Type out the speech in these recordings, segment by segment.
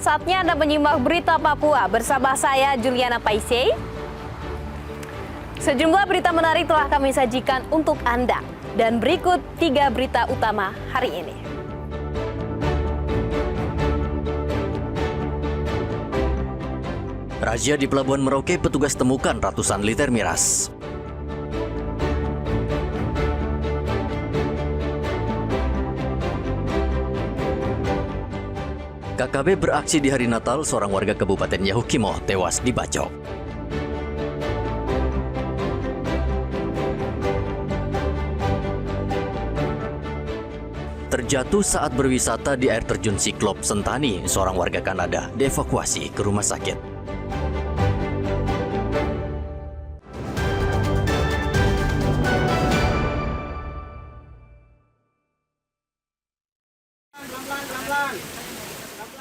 saatnya Anda menyimak berita Papua bersama saya Juliana Paisei. Sejumlah berita menarik telah kami sajikan untuk Anda. Dan berikut 3 berita utama hari ini. Razia di Pelabuhan Merauke, petugas temukan ratusan liter miras. KKB beraksi di hari Natal, seorang warga Kabupaten Yahukimo tewas dibacok. Terjatuh saat berwisata di air terjun Siklop Sentani, seorang warga Kanada dievakuasi ke rumah sakit.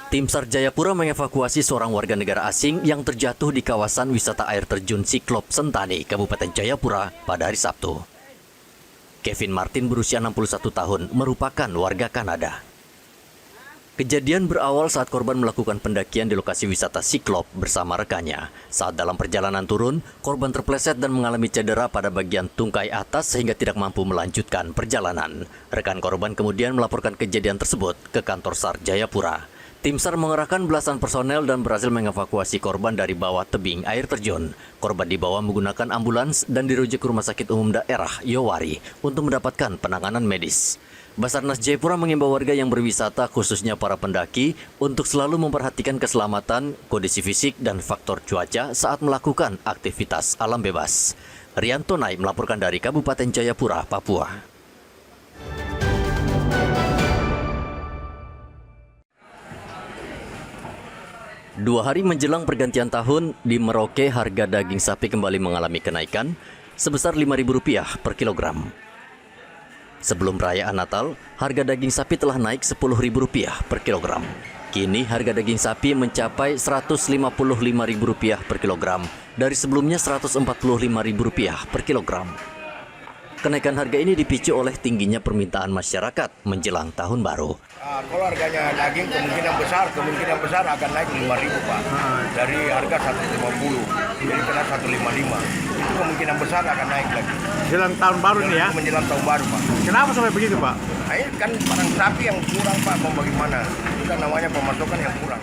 Tim SAR Jayapura mengevakuasi seorang warga negara asing yang terjatuh di kawasan wisata air terjun Siklop Sentani, Kabupaten Jayapura pada hari Sabtu. Kevin Martin berusia 61 tahun, merupakan warga Kanada. Kejadian berawal saat korban melakukan pendakian di lokasi wisata Siklop bersama rekannya. Saat dalam perjalanan turun, korban terpleset dan mengalami cedera pada bagian tungkai atas sehingga tidak mampu melanjutkan perjalanan. Rekan korban kemudian melaporkan kejadian tersebut ke kantor SAR Jayapura. Tim SAR mengerahkan belasan personel dan berhasil mengevakuasi korban dari bawah tebing air terjun. Korban dibawa menggunakan ambulans dan dirujuk ke Rumah Sakit Umum Daerah Yowari untuk mendapatkan penanganan medis. Basarnas Jayapura mengimbau warga yang berwisata, khususnya para pendaki, untuk selalu memperhatikan keselamatan, kondisi fisik, dan faktor cuaca saat melakukan aktivitas alam bebas. Rianto Nai melaporkan dari Kabupaten Jayapura, Papua. Dua hari menjelang pergantian tahun, di Merauke harga daging sapi kembali mengalami kenaikan sebesar Rp5.000 per kilogram. Sebelum perayaan Natal, harga daging sapi telah naik Rp10.000 per kilogram. Kini harga daging sapi mencapai Rp155.000 per kilogram dari sebelumnya Rp145.000 per kilogram. Kenaikan harga ini dipicu oleh tingginya permintaan masyarakat menjelang tahun baru. Kalau harganya daging kemungkinan besar akan naik Rp5.000, Pak. Dari harga Rp150 jadi kena Rp155. Itu kemungkinan besar akan naik lagi. Menjelang tahun baru nih ya? Menjelang tahun baru, Pak. Kenapa sampai begitu, Pak? Nah, ini kan barang sapi yang kurang, Pak. Mau bagaimana? Itu kan namanya pemasokan yang kurang.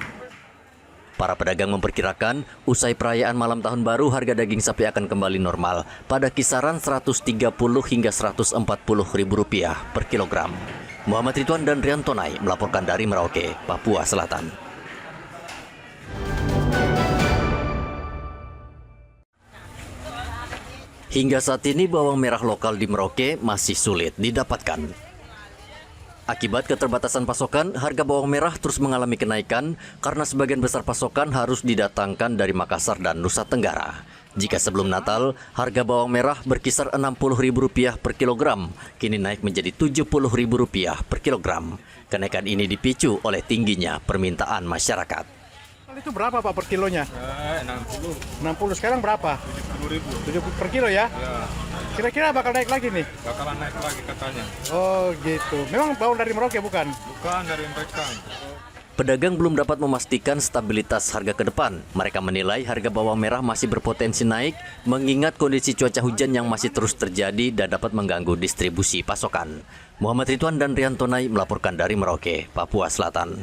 Para pedagang memperkirakan usai perayaan malam tahun baru harga daging sapi akan kembali normal pada kisaran Rp130 hingga Rp140.000 per kilogram. Muhammad Ridwan dan Rianto Nai melaporkan dari Merauke, Papua Selatan. Hingga saat ini bawang merah lokal di Merauke masih sulit didapatkan. Akibat keterbatasan pasokan, harga bawang merah terus mengalami kenaikan karena sebagian besar pasokan harus didatangkan dari Makassar dan Nusa Tenggara. Jika sebelum Natal, harga bawang merah berkisar Rp60.000 per kilogram, kini naik menjadi Rp70.000 per kilogram. Kenaikan ini dipicu oleh tingginya permintaan masyarakat. Itu berapa, Pak, per kilonya? 60. 60, sekarang berapa? 70.000. 70 per kilo ya? Ya, Kira-kira bakal naik lagi nih? bakalan naik lagi katanya. Oh gitu. Memang bawang dari Merauke bukan? Bukan dari mereka. Pedagang belum dapat memastikan stabilitas harga ke depan. Mereka menilai harga bawang merah masih berpotensi naik mengingat kondisi cuaca hujan yang masih terus terjadi dan dapat mengganggu distribusi pasokan. Muhammad Ridwan dan Rianto Nai melaporkan dari Merauke, Papua Selatan.